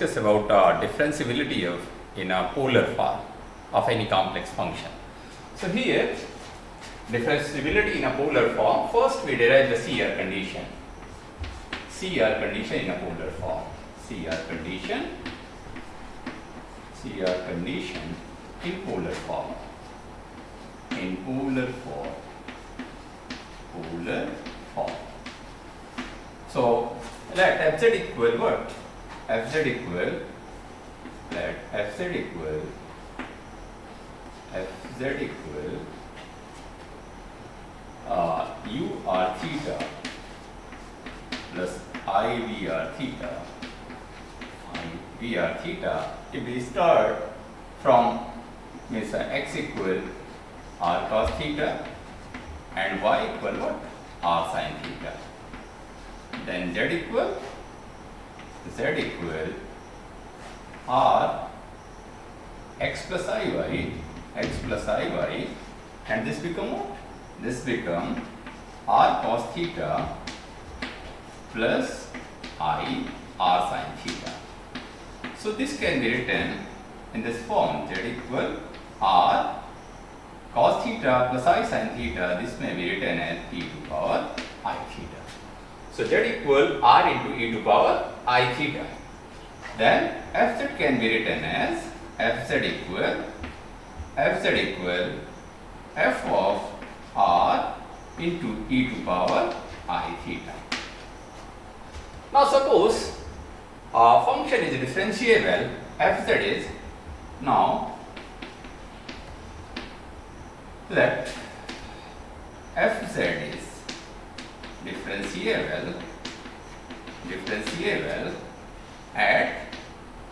discuss about differentiability of in a polar form of any complex function. So here, differentiability in a polar form, first we derive the CR condition. CR condition in a polar form. CR condition in polar form. In polar form. Polar form. So let fz equal what? Fz equal, let fz equal u r theta plus I v r theta. If we start from means x equal r cos theta and y equal what? R sin theta. Then z equal r x plus iy, and this become what? This become r cos theta plus I r sin theta. So this can be written in this form, z equal r cos theta plus I sin theta. This may be written as e to power I theta. So z equal r into e to power I theta. Then fz can be written as fz equal f of r into e to power I theta. Now suppose a function is differentiable, fz is, now let fz is differentiable at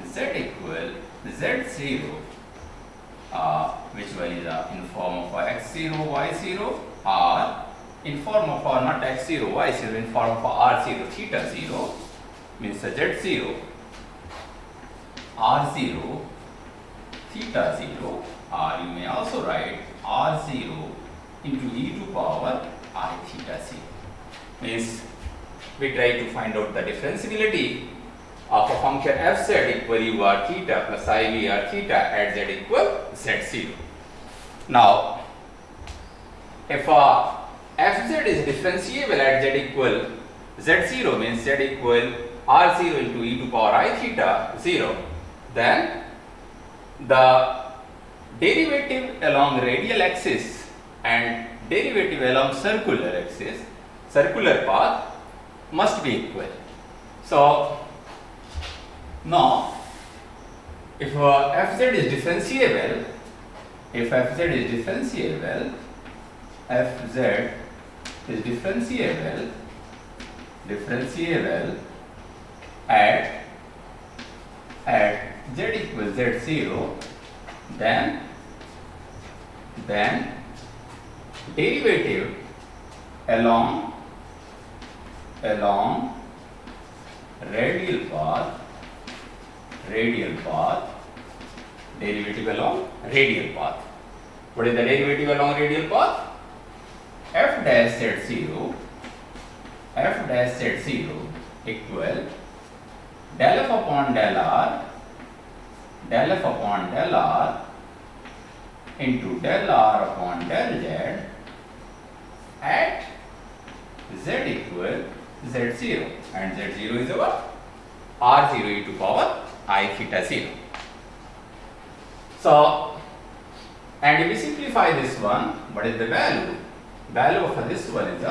z equal z0, which one is in form of x0, y0, or in form of not x0, y0, in form of r0, theta 0, means z0, r0, theta 0, or you may also write r0 into e to power I theta 0. Means we try to find out the differentiability of a function fz equal u r theta plus I v r theta at z equal z0. Now, if fz is differentiable at z equal z0, means z equal r0 into e to power I theta 0, then the derivative along radial axis and derivative along circular path must be equal. So now if fz is differentiable, fz is differentiable at z equals z0, then derivative along radial path, derivative along radial path. What is the derivative along radial path? F dash z0 equal del f upon del r into del r upon del z at z equal z0, and z0 is what? r0 e to power I theta 0. So, and if we simplify this one, what is the value? Value of this one is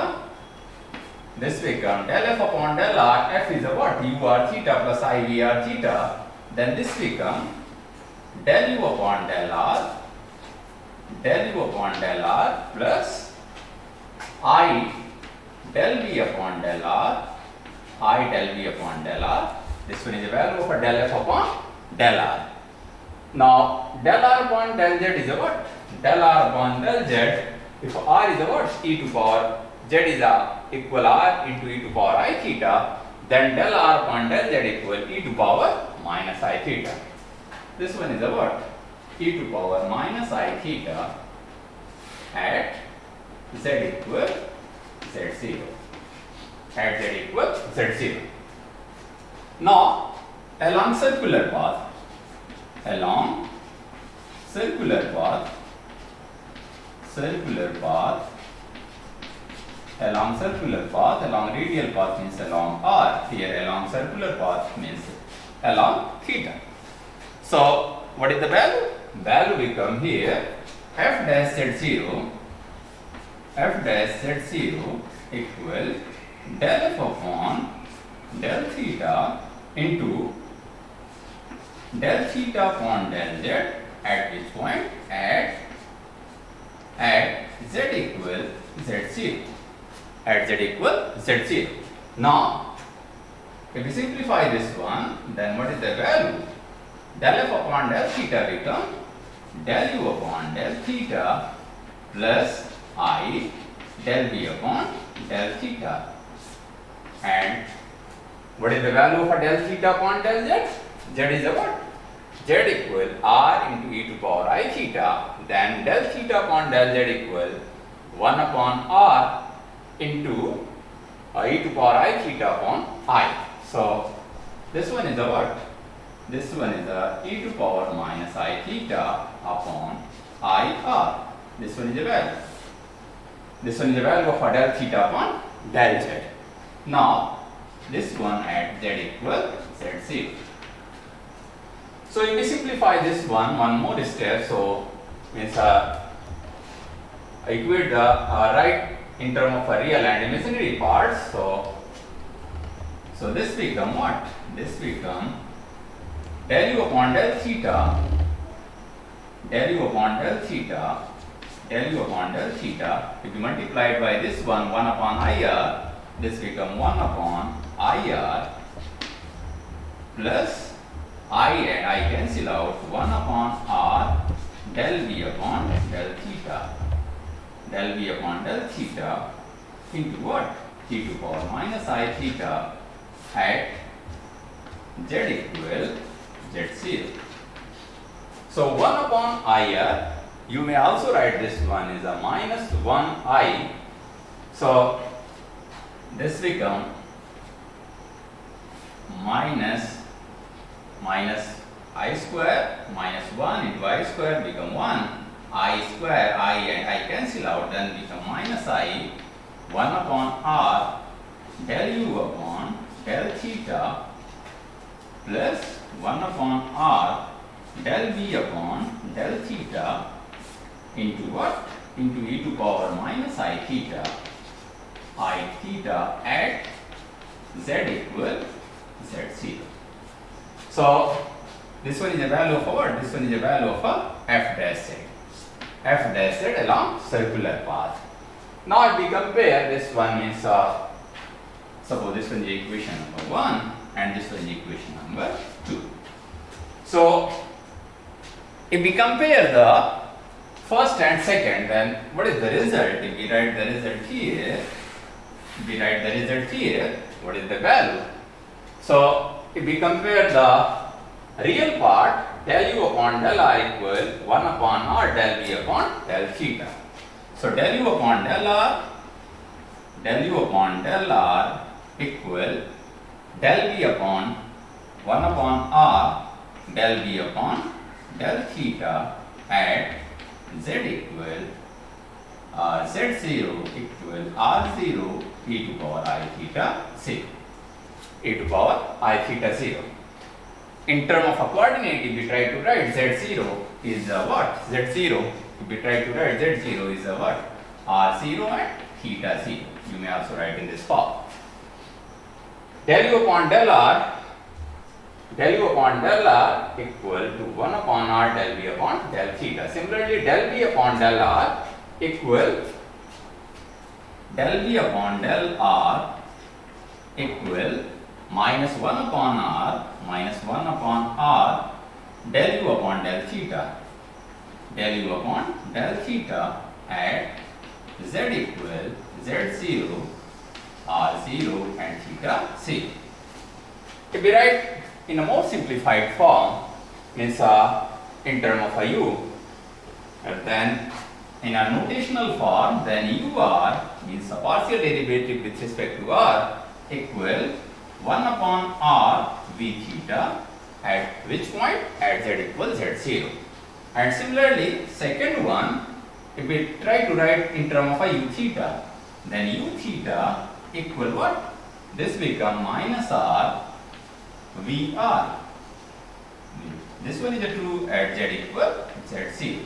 this become del f upon del r, f is what? U r theta plus I v r theta. Then this become del u upon del r plus I del v upon del r, This one is the value of a del f upon del r. Now del r upon del z is a what? Del r upon del z. If r is a what? E to power z is a equal r into e to power I theta, then del r upon del z equal e to power minus I theta. This one is a what? E to power minus I theta at z equal z0. At z equal z0. Now along circular path, along circular path, along circular path, along radial path means along r. Here along circular path means along theta. So what is the value? Value become here f dash z0, f dash z0 equal del f upon del theta into del theta upon del z at which point? At z equal z0. At z equal z0. Now, if we simplify this one, then what is the value? Del f upon del theta become del u upon del theta plus I del v upon del theta. And what is the value of a del theta upon del z? Z is a what? Z equal r into e to power I theta. Then del theta upon del z equal 1 upon r into e to power I theta upon I. So this one is a what? This one is a e to power minus I theta upon I r. This one is a value. This one is the value of a del theta upon del z. Now this one at z equal z0. So if we simplify this one more step, so means equate the right in terms of a real and imaginary parts. So this become what? This become del u upon del theta, del u upon del theta, del u upon del theta. If you multiply it by this one upon IR, this become 1 upon IR plus I and I cancel out 1 upon R del V upon del theta, del V upon del theta into what? E to power minus I theta at z equal z0. So 1 upon IR, you may also write this one is a minus 1I. So this become minus I square minus 1 into I square become 1. I square, I and I cancel out, then become minus I 1 upon R del u upon del theta plus 1 upon R del v upon del theta into what? Into e to power minus I theta at z equal z0. So this one is a value of what? This one is a value of a f dash z. F dash z along circular path. Now if we compare this one means suppose this one is equation number 1 and this one is equation number 2. So if we compare the first and second, then what is the result? If we write the result here, what is the value? So if we compare the real part, del u upon del r equal 1 upon r del v upon del theta. So del u upon del r equal del v upon 1 upon r del v upon del theta at z equal z0 equal r0 e to power I theta 0. E to power I theta 0. In terms of a coordinate, if we try to write z0 is what? Z0, if we try to write z0 is what? r0 and theta 0. You may also write in this form. Del u upon del r equal to 1 upon r del v upon del theta. Similarly, del v upon del r equal minus 1 upon r del u upon del theta at z equal z0 r0 and theta 0. If we write in a more simplified form, means in terms of a u, and then in a notational form, then ur means a partial derivative with respect to r equal 1 upon r v theta At which point? At z equals z0. And similarly, second one, if we try to write in terms of a u theta, then u theta equal what? This become minus r Vr. This one is a true at z equal z0.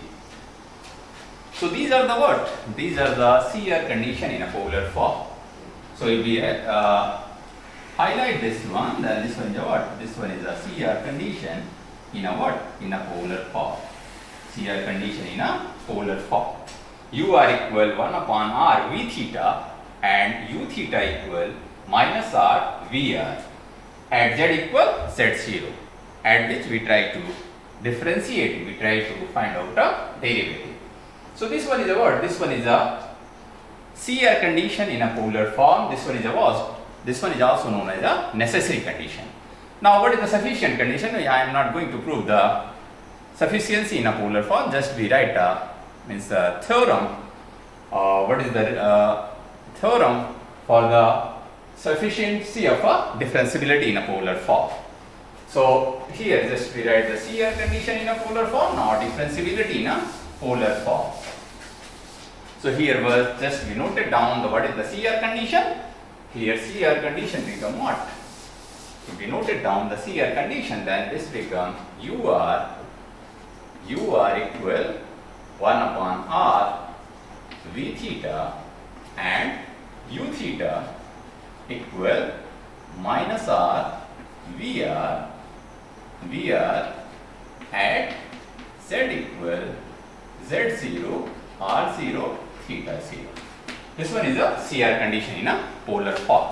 So these are the what? These are the CR condition in a polar form. So if we highlight this one, then this one is a what? This one is a CR condition in a what? In a polar form. CR condition in a polar form. U r equal 1 upon r v theta and u theta equal minus r Vr at z equal z0, at which we try to differentiate, we try to find out a derivative. So this one is a what? This one is a CR condition in a polar form. This one is a what? This one is also known as a necessary condition. Now what is the sufficient condition? I am not going to prove the sufficiency in a polar form, just we write means a theorem. What is the theorem for the sufficiency of a differentiability in a polar form? So here just we write the CR condition in a polar form, now differentiability in a polar form. So here was just we noted down the what is the CR condition. Here CR condition become what? If we noted down the CR condition, then this become UR equal 1 upon R V theta and U theta equal minus R VR at Z equal Z0 R0 theta 0. This one is a CR condition in a polar form.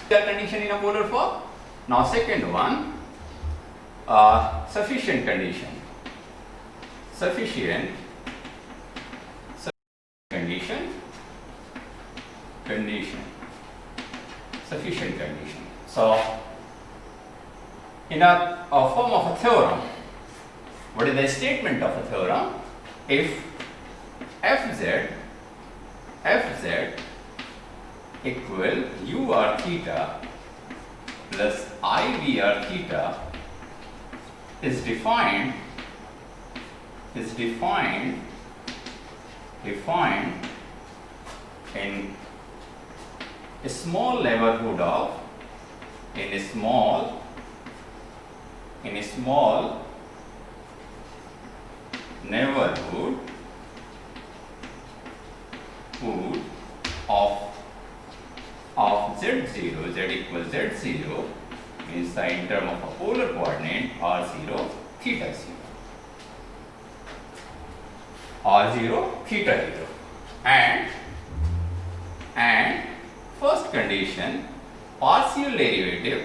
CR condition in a polar form. Now second one, sufficient condition. Sufficient condition. Sufficient condition. So in a form of a theorem, what is the statement of a theorem? If fz equal ur theta plus ivr theta is defined in a small neighborhood of in a small neighborhood of z0, z equals z0 means in term of a polar coordinate r0 theta 0, r0 theta 0, and first condition partial derivative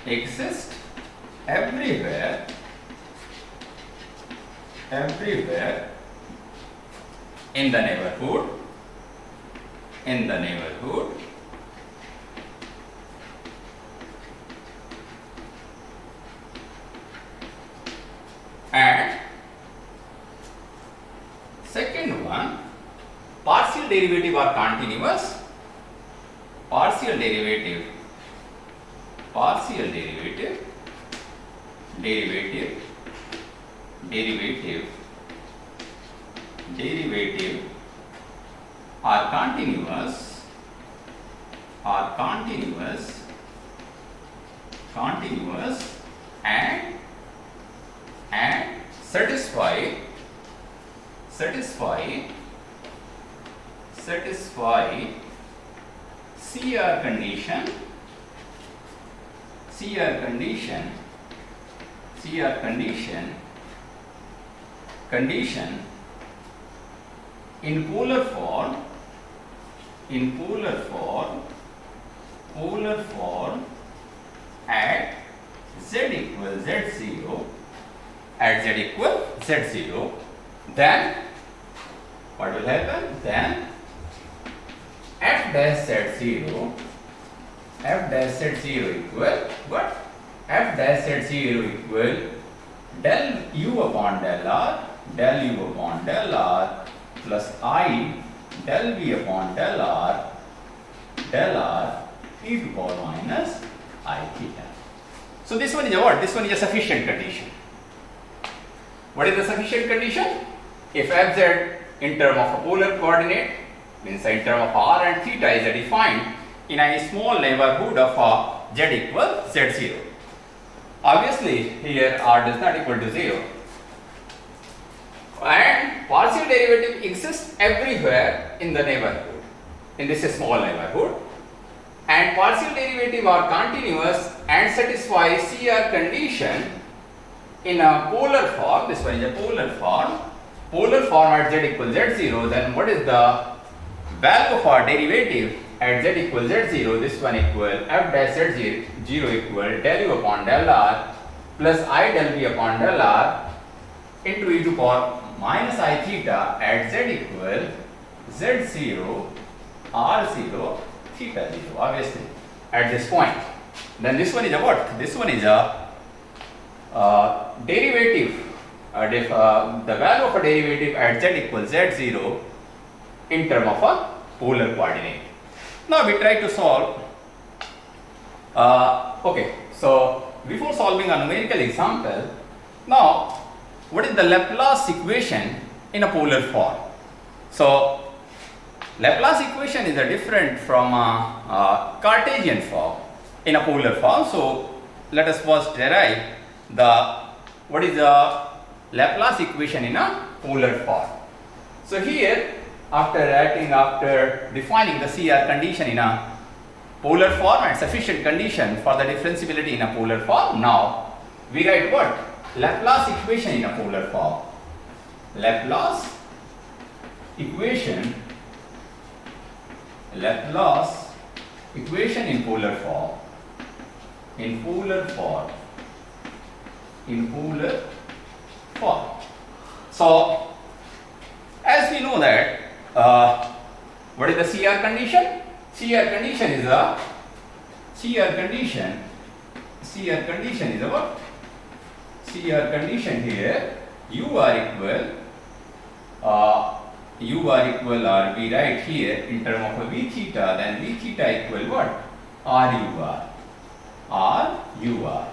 exist everywhere in the neighborhood and second one, partial derivative are continuous. Partial derivative are continuous and satisfy CR condition in polar form at z equal z0, then what will happen? Then f dash z0 equal what? F dash z0 equal del u upon del r del u upon del r plus I del v upon del r e to power minus I theta. So this one is a what? This one is a sufficient condition. What is the sufficient condition? If fz in term of a polar coordinate, means in term of r and theta is defined in a small neighborhood of z equal z0. Obviously here r does not equal to 0 and partial derivative exists everywhere in the neighborhood, in this small neighborhood, and partial derivative are continuous and satisfy CR condition in a polar form. This one is a polar form at z equals z0. Then what is the value of our derivative at z equals z0? This one equal f dash z0 equal del u upon del r plus I del v upon del r into e to power minus I theta at z equal z0 r0 theta 0, obviously at this point. Then this one is a what? This one is a derivative, the value of a derivative at z equals z0 in term of a polar coordinate. Now we try to solve. Okay, so before solving a numerical example, now what is the Laplace equation in a polar form? So Laplace equation is a different from a Cartesian form in a polar form. So let us first derive what is the Laplace equation in a polar form. So here after defining the CR condition in a polar form and sufficient condition for the differentiability in a polar form, now we write what? Laplace equation in a polar form. Laplace equation in polar form. So as we know that what is the CR condition? CR condition is a what? CR condition here u are equal or we write here in term of a v theta, then v theta equal what? r u r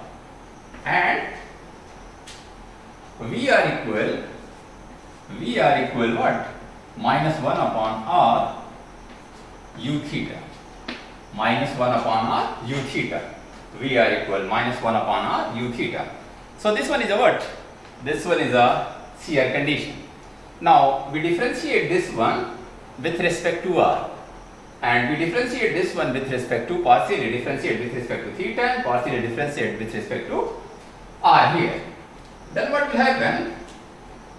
and v are equal what? Minus 1 upon r u theta. Minus 1 upon r u theta. V are equal minus 1 upon r u theta. So this one is a what? This one is a CR condition. Now we differentiate this one with respect to r, and we differentiate this one with respect to, partially differentiate with respect to theta and partially differentiate with respect to r here. Then what will happen?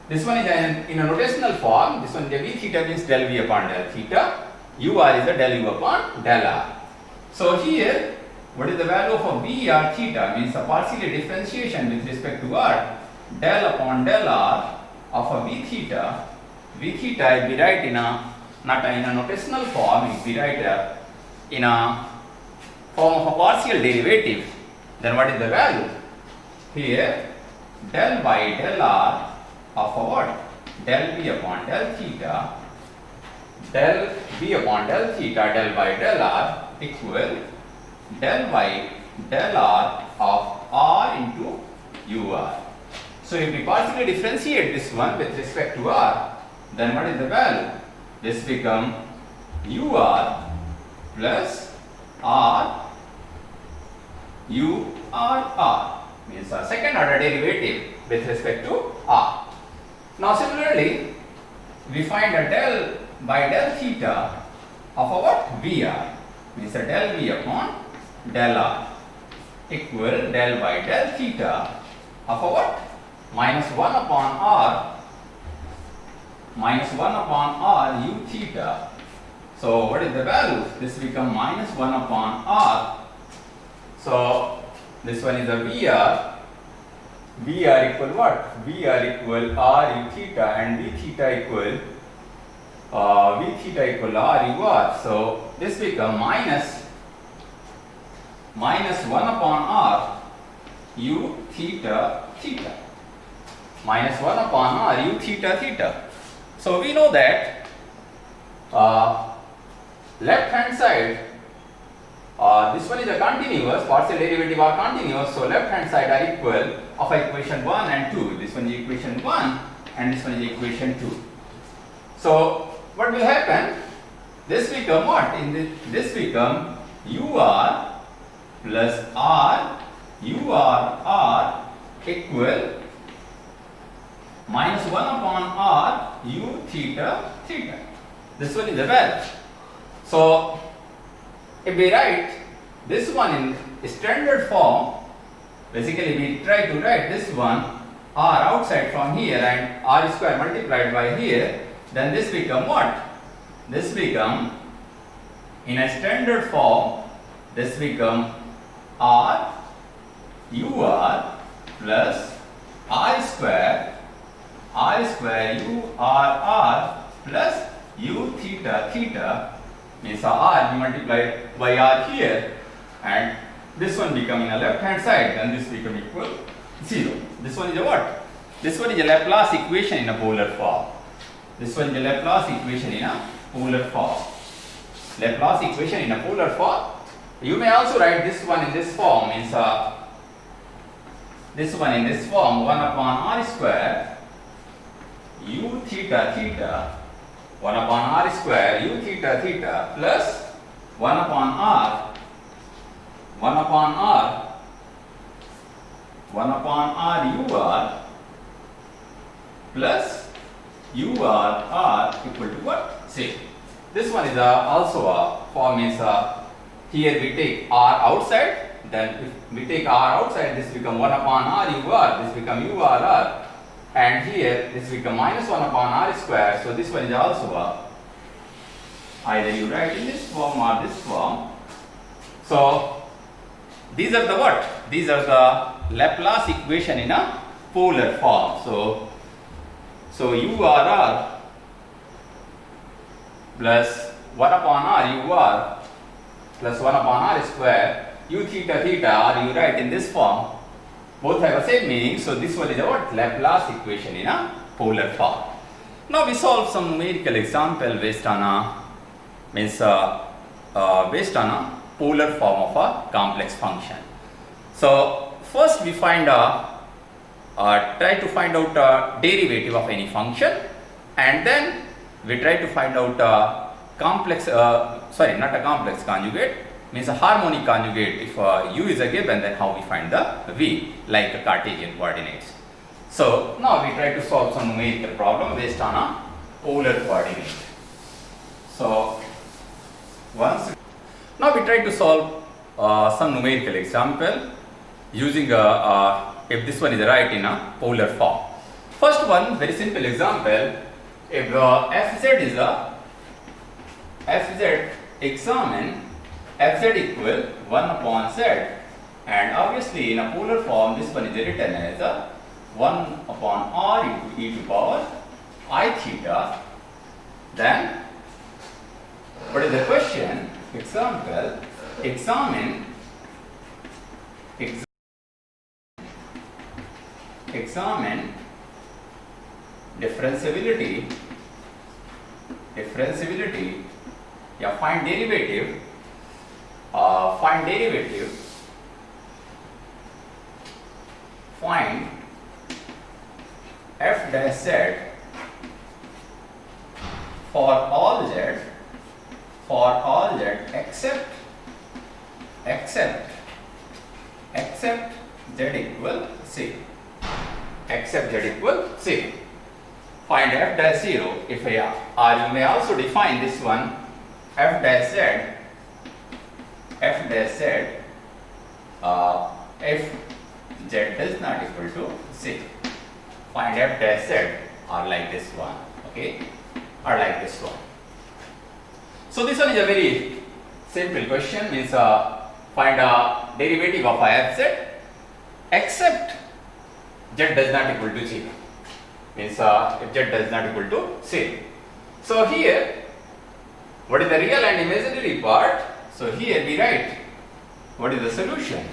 This one is in a notational form. This one is v theta means del v upon del theta. U r is a del u upon del r. So here, what is the value of a v r theta? Means a partially differentiation with respect to r, del upon del r of a v theta. V theta we write in a, not in a notational form, we write in a form of a partial derivative. Then what is the value? Here, del by del r of a what? Del v upon del theta. Del v upon del theta del by del r equal del by del r of r into ur. So if we partially differentiate this one with respect to r, then what is the value? This become ur plus r r means a second order derivative with respect to r. Now similarly, we find a del by del theta of a what? Vr means a del v upon del r equal del by del theta of a what? Minus 1 upon r u theta. So what is the value? This become minus 1 upon r. So this one is a Vr. Vr equal what? Vr equal r u theta and v theta equal r u r. So this become minus 1 upon r u theta theta. minus 1 upon r u theta theta. So we know that left hand side, this one is a continuous, partial derivative are continuous, so left hand side are equal of equation 1 and 2. This one is equation 1 and this one is equation 2. So what will happen? This become what? This become ur plus r r equal minus 1 upon r u theta theta. This one is the value. So if we write this one in standard form, basically we try to write this one r outside from here and r square multiplied by here, then this become what? This become, in a standard form, this become r ur plus r square u r plus u theta theta, means r we multiply by r here, and this one become in a left hand side, then this become equal 0. This one is a what? This one is a Laplace equation in a polar form. This one is a Laplace equation in a polar form. Laplace equation in a polar form. You may also write this one in this form, means this one in this form 1 upon r square u theta theta, 1 upon r square u theta theta plus 1 upon r ur plus ur r equal to what? Say. This one is also a form, means here we take r outside, then if we take r outside, this become 1 upon r ur, this become urr, and here this become minus 1 upon r square. So this one is also a, either you write in this form or this form. So these are the what? These are the Laplace equation in a polar form. So urr plus 1 upon r ur plus 1 upon r square u theta theta, or you write in this form, both have the same meaning. So this one is a what? Laplace equation in a polar form. Now we solve some numerical example based on a polar form of a complex function. So first we find try to find out a derivative of any function, and then we try to find out a complex, not a complex conjugate, means a harmonic conjugate. If u is a given, then how we find the v, like the Cartesian coordinates. So now we try to solve some numerical problem based on a polar coordinate. So now we try to solve some numerical example using if this one is right in a polar form. First one, very simple example. If fz is a examine fz equal 1 upon z, and obviously in a polar form this one is written as a 1 upon r into e to power I theta. Then what is the question? Example, examine differentiability, yeah, find derivative find f dash z for all z except z equal c. Except z equal c. Find f dash 0. If you may also define this one f dash z if z does not equal to c. Find f dash z, or like this one, okay, or like this one. So this one is a very simple question, means find a derivative of fz except z does not equal to 0, means if z does not equal to c. So here, what is the real and imaginary part? So here we write what is the solution.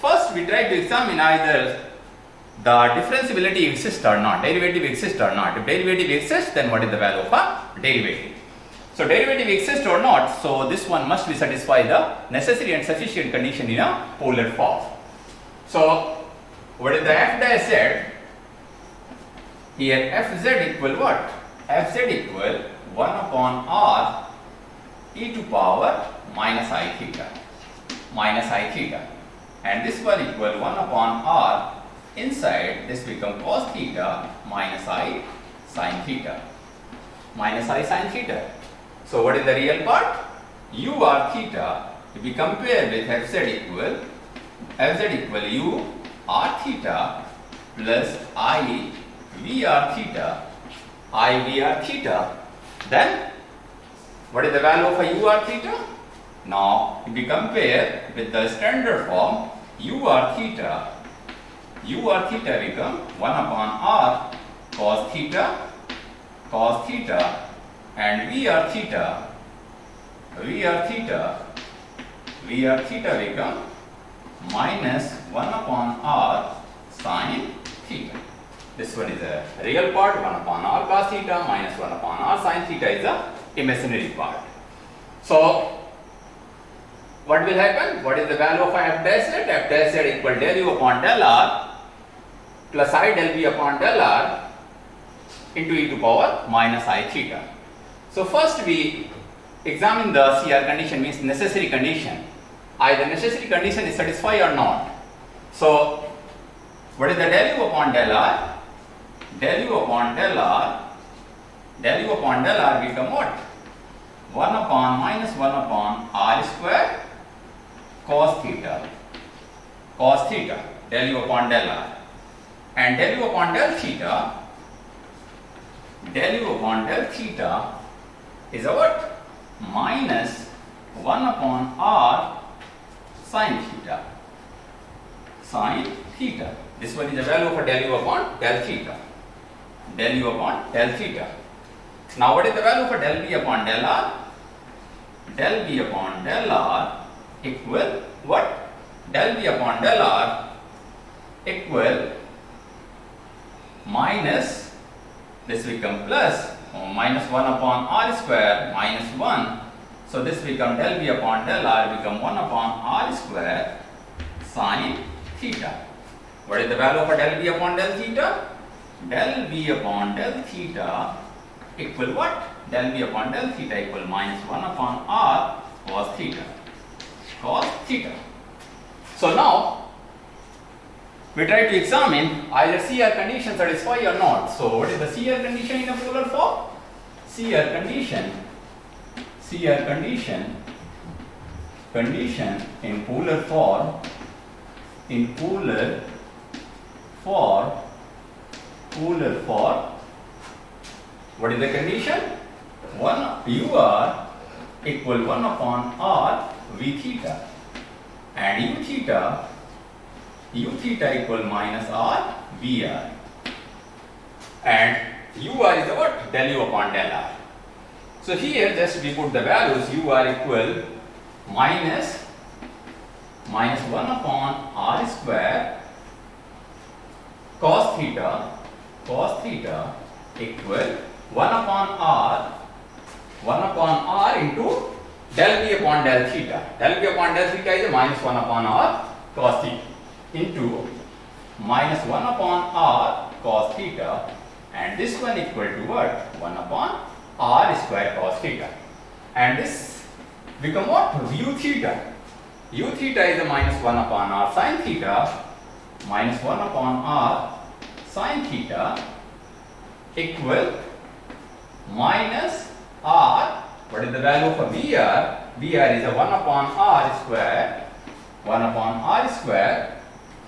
First we try to examine either the differentiability exists or not, derivative exists or not. If derivative exists, then what is the value of a derivative? So derivative exists or not, so this one must be satisfy the necessary and sufficient condition in a polar form. So what is the f dash z? Here fz equal what? Fz equal 1 upon r e to power minus I theta. And this one equal 1 upon r, inside this become cos theta minus I sin theta. So what is the real part? U r theta, if we compare with fz equal u r theta plus I v r theta, then what is the value of a u r theta? Now if we compare with the standard form, u r theta become 1 upon r cos theta, and v r theta become minus 1 upon r sin theta. This one is a real part, 1 upon r cos theta minus 1 upon r sin theta is the imaginary part. So what will happen? What is the value of f dash z? F dash z equal del u upon del r plus I del v upon del r into e to power minus I theta. So first we examine the CR condition, means necessary condition. Either necessary condition is satisfied or not. So what is the del u upon del r? Del u upon del r become what? 1 upon minus 1 upon r square cos theta, del u upon del r, and del u upon del theta is a what? Minus 1 upon r sin theta. This one is the value of a del u upon del theta. Now what is the value of a del v upon del r? Del v upon del r equal what? Del v upon del r equal minus, this become plus, minus 1 upon r square minus 1. So this become del v upon del r become 1 upon r square sin theta. What is the value of a del v upon del theta? Del v upon del theta equal what? Del v upon del theta equal minus 1 upon r cos theta. So now we try to examine either CR condition satisfy or not. So what is the CR condition in a polar form? CR condition in polar form, what is the condition? 1 u r equal 1 upon r v theta, and u theta equal minus r v r, and u r is what? Del u upon del r. So here just we put the values. U r equal minus 1 upon r square cos theta equal 1 upon r into del v upon del theta. Del v upon del theta is minus 1 upon r cos theta into minus 1 upon r cos theta, and this one equal to what? 1 upon r square cos theta, and this become what? U theta. U theta is a minus 1 upon r sin theta, minus 1 upon r sin theta equal minus r. What is the value of a VR? VR is a 1 upon r square, 1 upon r square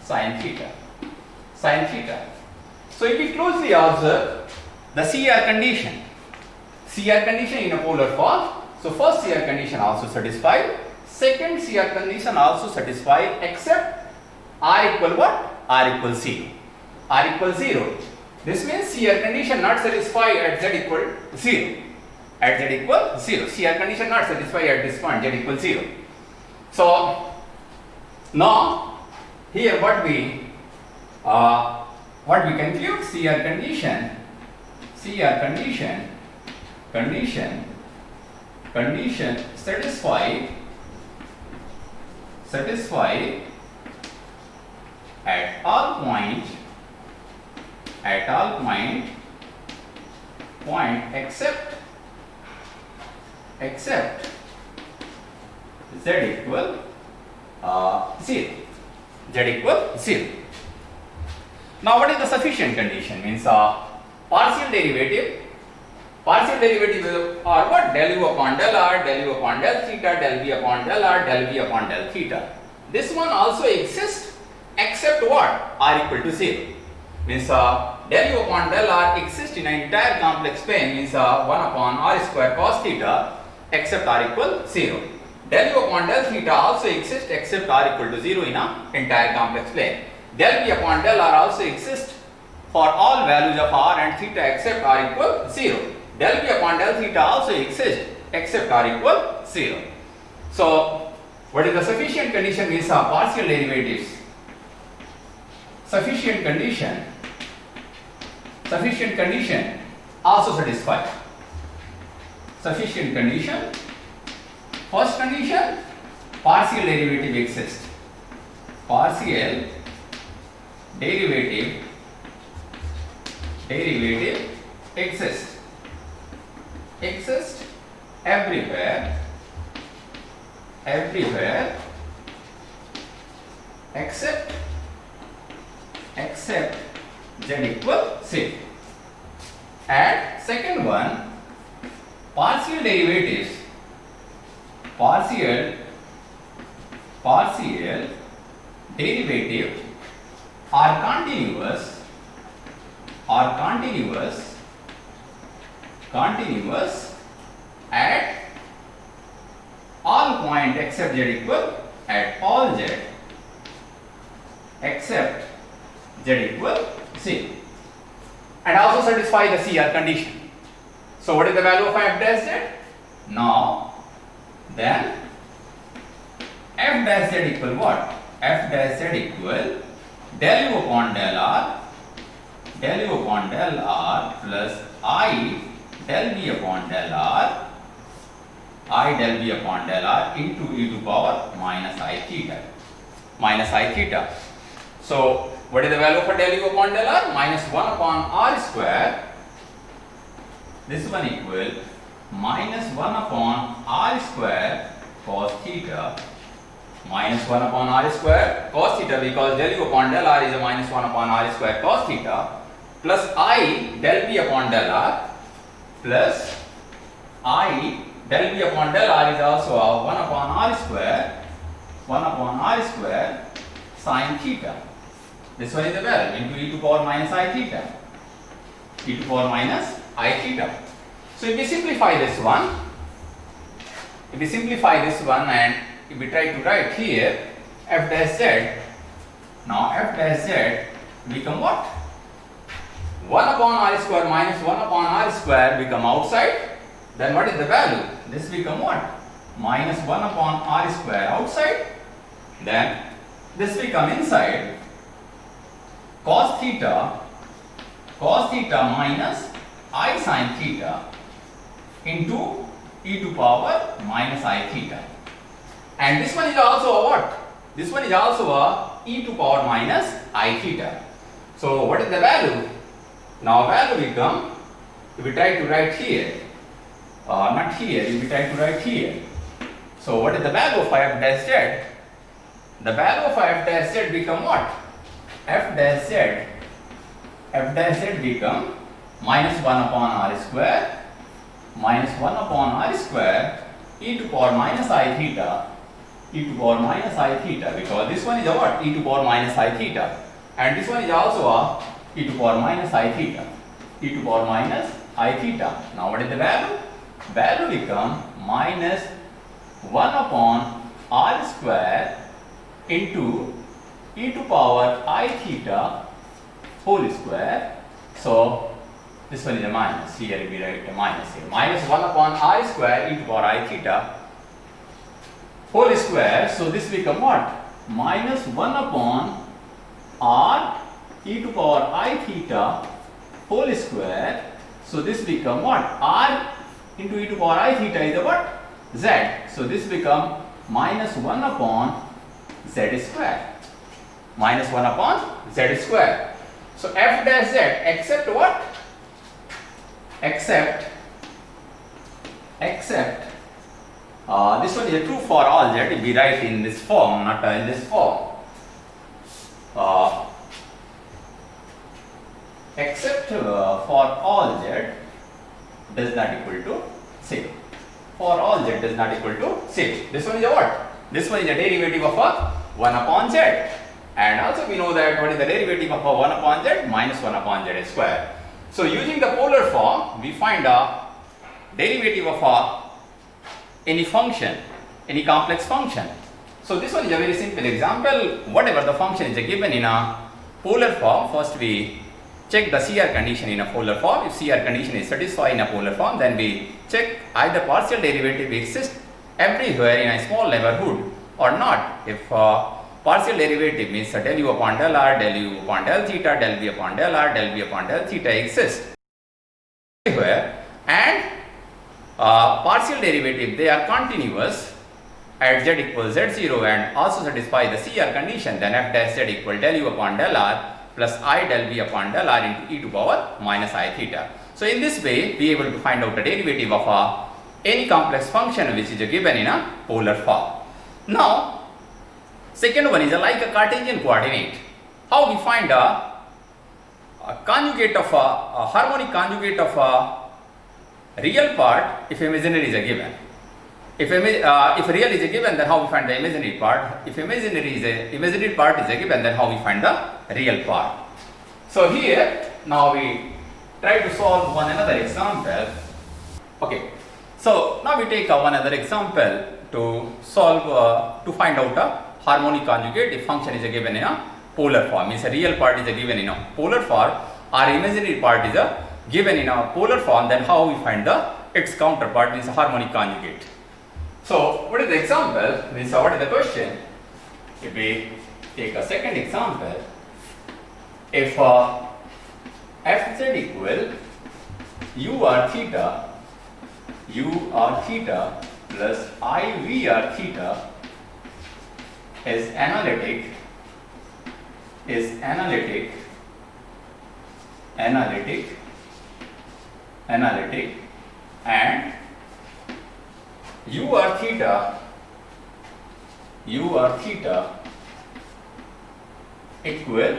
sin theta. So if we closely observe the CR condition in a polar form, so first CR condition also satisfied, second CR condition also satisfied, except r equal what? R equal 0. This means CR condition not satisfied at z equal 0. CR condition not satisfied at this point, z equal 0. So now here what we what we conclude? See our condition. See our condition. Condition satisfy at all point except z equal 0. Z equal 0. Now what is the sufficient condition? Means partial derivative are what? Del u upon del r, del u upon del theta, del v upon del r, del v upon del theta. This one also exists except what? R equal to 0. Means del u upon del r exists in an entire complex plane, means 1 upon r square cos theta except r equal 0. Del u upon del theta also exists except r equal to 0 in an entire complex plane. Del v upon del r also exists for all values of r and theta except r equal 0. Del v upon del theta also exists except r equal 0. So, what is the sufficient condition? Means partial derivatives. Sufficient condition also satisfied. Sufficient condition. First condition, partial derivative exists. Partial derivative exists everywhere except z equal 0. And second one, partial derivatives are continuous at all point except z equal at all z except z equal 0, and also satisfy the CR condition. So what is the value of f dash z? Now then f dash z equal what? F dash z equal del u upon del r plus I del v upon del r into e to power minus I theta. So what is the value for del u upon del r? Minus 1 upon r square. This one equal minus 1 upon r square cos theta, minus 1 upon r square cos theta, because del u upon del r is a minus 1 upon r square cos theta, plus I del v upon del r, plus I del v upon del r is also a 1 upon r square sin theta. This one is the value into e to power minus I theta. So if we simplify this one, and if we try to write here f dash z, now f dash z become what? 1 upon r square minus 1 upon r square become outside. Then what is the value? This become what? Minus 1 upon r square outside. Then this become inside. Cos theta minus I sin theta into e to power minus I theta. And this one is also a what? This one is also a e to power minus I theta. So what is the value? Now value become, if we try to write here, not here, if we try to write here. So what is the value of f dash z? The value of f dash z become what? F dash z become minus 1 upon r square e to power minus I theta, because this one is a what? E to power minus I theta, and this one is also a e to power minus I theta. Now what is the value? Value become minus 1 upon r square into e to power I theta whole square. So this one is a minus. Here we write a minus here. Minus 1 upon r square e to power I theta whole square. So this become what? Minus 1 upon r e to power I theta whole square. So this become what? R into e to power I theta is the what? Z. So this become minus 1 upon z square. Minus 1 upon z square. So f dash z except what? Except this one is true for all z. If we write in this form, not in this form. Except for all z does not equal to 0. For all z does not equal to 0. This one is a what? This one is a derivative of a 1 upon z. And also we know that what is the derivative of a 1 upon z? Minus 1 upon z square. So using the polar form, we find a derivative of any function, any complex function. So this one is a very simple example. Whatever the function is given in a polar form, first we check the CR condition in a polar form. If CR condition is satisfied in a polar form, then we check either partial derivative exists everywhere in a small neighborhood or not. If partial derivative means del u upon del r, del u upon del theta, del v upon del r, del v upon del theta exists everywhere, and partial derivative they are continuous at z equals z0 and also satisfy the CR condition, then f dash z equal del u upon del r plus I del v upon del r into e to power minus I theta. So in this way we are able to find out the derivative of any complex function which is given in a polar form. Now second one is like a Cartesian coordinate. How we find a conjugate of a harmonic conjugate of a real part if imaginary is a given. If real is a given, then how we find the imaginary part? If imaginary part is a given, then how we find the real part? So here now we try to solve one another example. Okay, so now we take one other example to solve to find out a harmonic conjugate if function is a given in a polar form. Means a real part is a given in a polar form or imaginary part is a given in a polar form, then how we find the its counterpart means a harmonic conjugate. So what is the example? Means what is the question? If we take a second example, if fz equal ur theta plus ivr theta is analytic and ur theta equal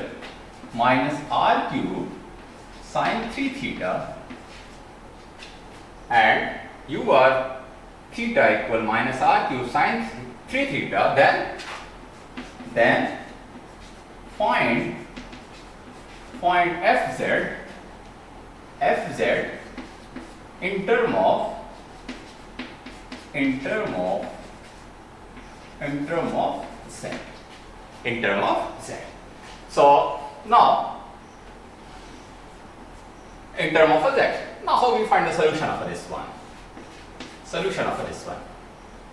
minus r cube sin 3 theta and ur theta equal minus r cube sin 3 theta, then find fz in term of z. So now in term of z, now how we find the solution of this one?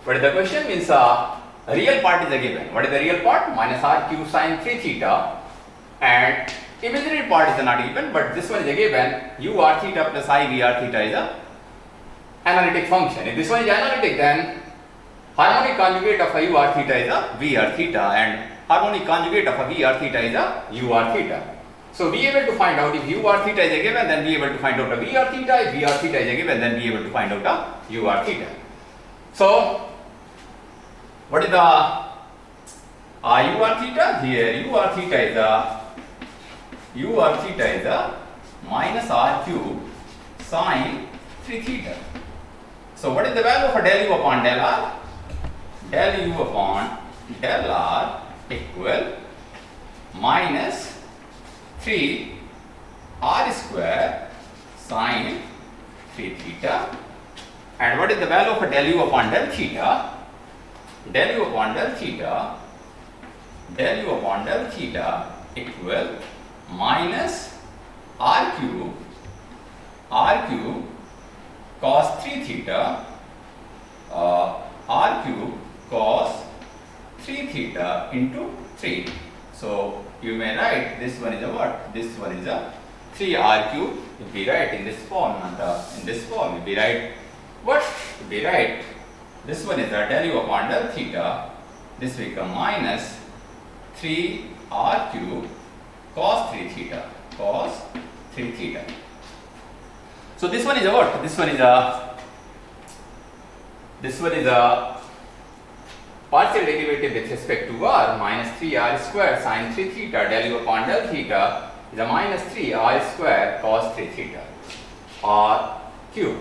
What is the question? Means a real part is a given. What is the real part? Minus r cube sin 3 theta and imaginary part is not given, but this one is a given. ur theta plus ivr theta is a analytic function. If this one is analytic, then harmonic conjugate of a ur theta is a vr theta and harmonic conjugate of a vr theta is a ur theta. So be able to find out if ur theta is a given, then be able to find out a vr theta. If vr theta is a given, then be able to find out a ur theta. So what is the ur theta? Here ur theta is a minus r cube sin 3 theta. So what is the value of a del u upon del r? Del u upon del r equal minus 3 r square sin 3 theta. And what is the value of a del u upon del theta? Del u upon del theta equal minus r cube cos 3 theta r cube cos 3 theta into 3. So you may write this one is a what? This one is a 3r cube. If we write in this form, if we write what? If we write this one is a del u upon del theta. This become minus 3r cube cos 3 theta. Cos 3 theta. So this one is a what? This one is a partial derivative with respect to r, minus 3r square sin 3 theta del u upon del theta is a minus 3r square cos 3 theta r cube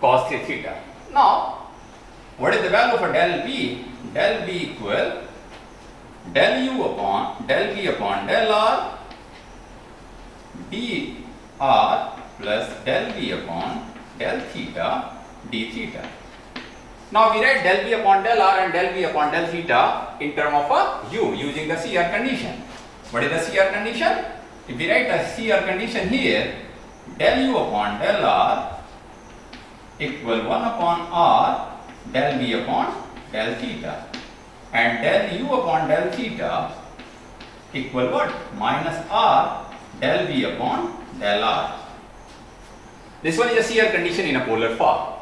cos 3 theta. Now, what is the value for del b? Del b equal del u upon del b upon del r dr plus del b upon del theta d theta. Now we write del b upon del r and del b upon del theta in term of a u using the CR condition. What is the CR condition? If we write the CR condition here, del u upon del r equal 1 upon r del b upon del theta, and del u upon del theta equal what? Minus r del b upon del r. This one is a CR condition in a polar form.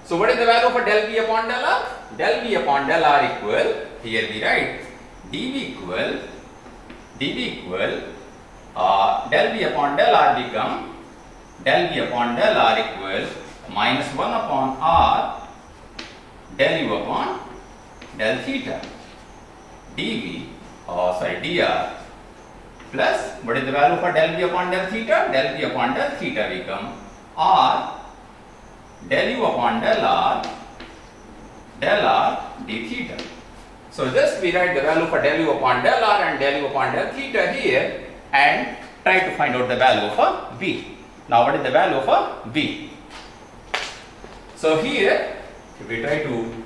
So what is the value for del b upon del r? Del b upon del r equal, here we write dv equal del b upon del r become del b upon del r equal minus 1 upon r del u upon del theta dr plus what is the value for del b upon del theta? Del b upon del theta become r del u upon del r d theta. So just we write the value for del u upon del r and del u upon del theta here and try to find out the value of a v. Now what is the value of a v? So here if we try to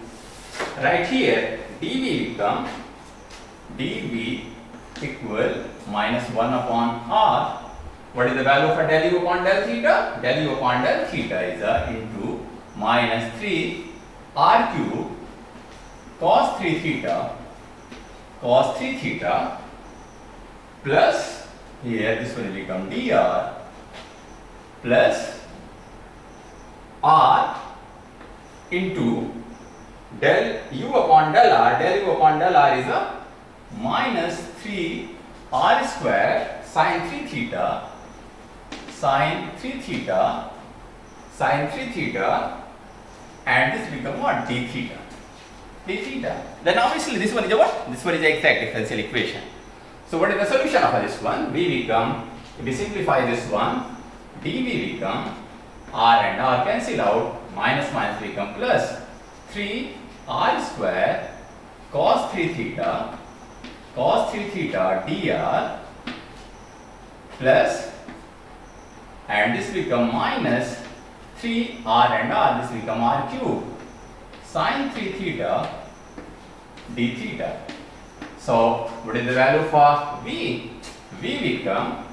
write here dv become dv equal minus 1 upon r. What is the value for del u upon del theta? Del u upon del theta is into minus 3 r cube cos 3 theta plus here this will become dr plus r into del u upon del r. Del u upon del r is a minus 3 r square sin 3 theta and this become what? d theta. Then obviously this one is a what? This one is the exact differential equation. So what is the solution of this one? V become, if we simplify this one, dv become r and r cancel out, minus become plus 3 r square cos 3 theta dr plus, and this become minus 3 r and r, this become r cube sin 3 theta d theta. So what is the value for v? V become,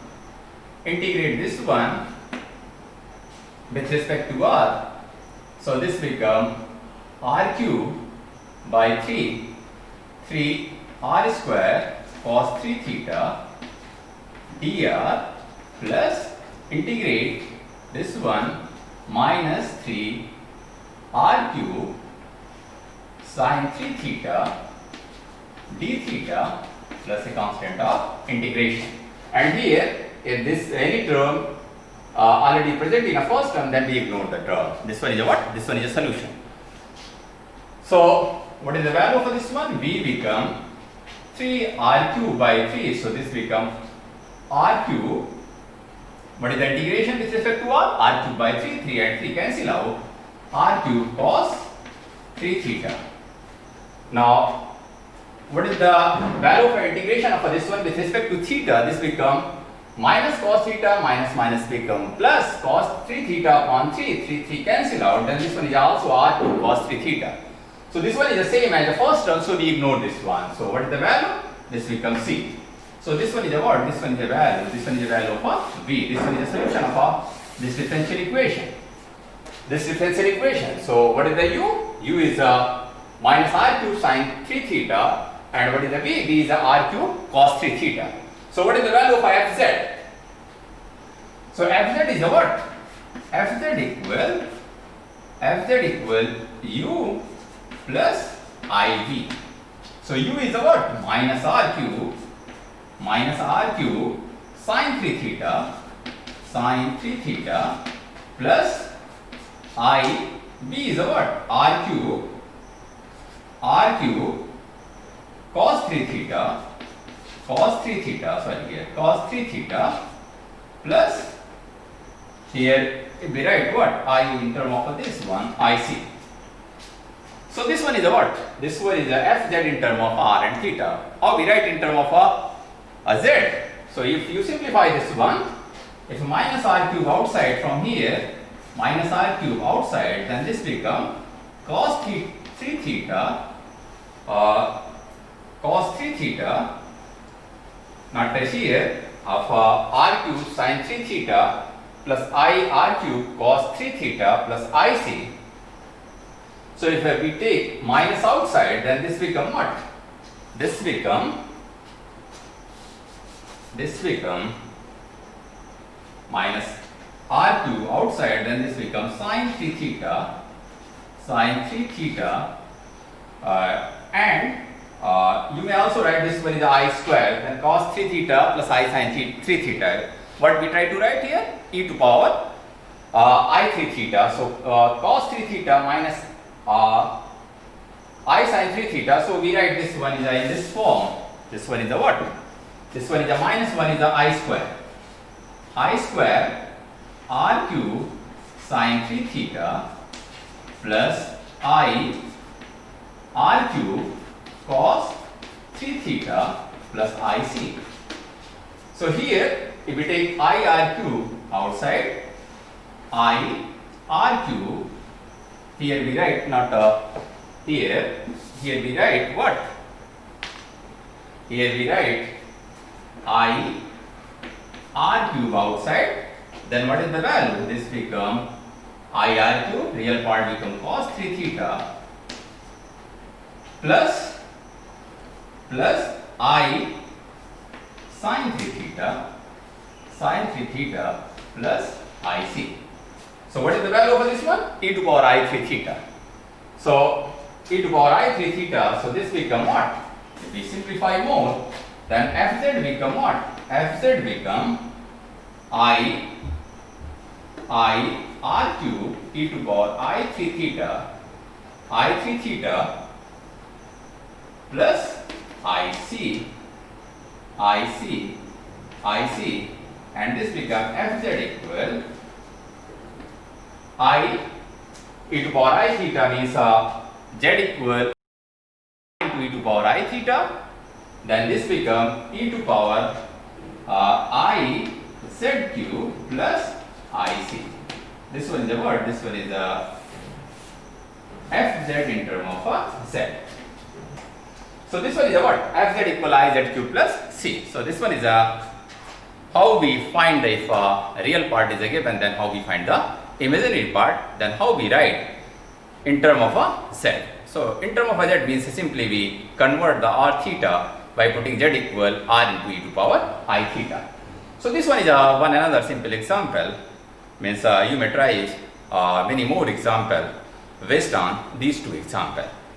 integrate this one with respect to r. So this become r cube by 3 r square cos 3 theta dr plus integrate this one minus 3 r cube sin 3 theta d theta plus a constant of integration. And here, if this any term already present in a first term, then we ignore the term. This one is a what? This one is a solution. So what is the value for this one? V become 3 r cube by 3. So this become r cube. What is the integration with respect to r? R cube by 3. 3 and 3 cancel out. R cube cos 3 theta. Now what is the value for integration of this one with respect to theta? This become minus cos theta minus become plus cos 3 theta upon 3. 3 cancel out. Then this one is also r cube cos 3 theta. So this one is the same as the first term, so we ignore this one. So what is the value? This becomes c. So this one is a what? This one is a value. This one is a value of a v. This one is a solution of this differential equation. So what is the u? U is minus r cube sin 3 theta And what is the b? b is the r cube cos 3 theta. So what is the value of fz? So fz is the what? fz equal u plus iv. So u is the what? Minus r cube sin 3 theta plus I b is the what? r cube cos 3 theta plus here we write what? I in term of this one IC. So this one is the what? This one is the fz in term of r and theta. How we write in term of a z? So if you simplify this one, if minus r cube outside from here, minus r cube outside, then this become cos 3 theta, not touch here, of r cube sin 3 theta plus I r cube cos 3 theta plus IC. So if we take minus outside, then this become what? This become minus r cube outside, then this becomes sin 3 theta, and you may also write this one is the I square, then cos 3 theta plus I sin 3 theta. What we try to write here? E to power I 3 theta. So cos 3 theta minus I sin 3 theta. So we write this one is in this form. This one is the what? This one is the minus one is the I square. I square r cube sin 3 theta plus I r cube cos 3 theta plus IC. So here if we take I r cube outside, I r cube, here we write not here we write what? Here we write I r cube outside, then what is the value? This become I r cube, real part become cos 3 theta plus I sin 3 theta plus IC. So what is the value of this one? E to power I 3 theta. So e to power I 3 theta, so this become what? If we simplify more, then fz become what? Fz become I r cube e to power I 3 theta plus IC, and this become fz equal I e to power I theta means z equal into e to power I theta, then this become e to power I z cube plus IC. This one is the what? This one is the fz in term of z. So this one is a what? Fz equal I z cube plus c. So this one is a how we find if real part is a given, then how we find the imaginary part, then how we write in term of a z. So in term of a z means simply we convert the r theta by putting z equal r into e to power I theta. So this one is one another simple example, means you may try many more example based on these two examples.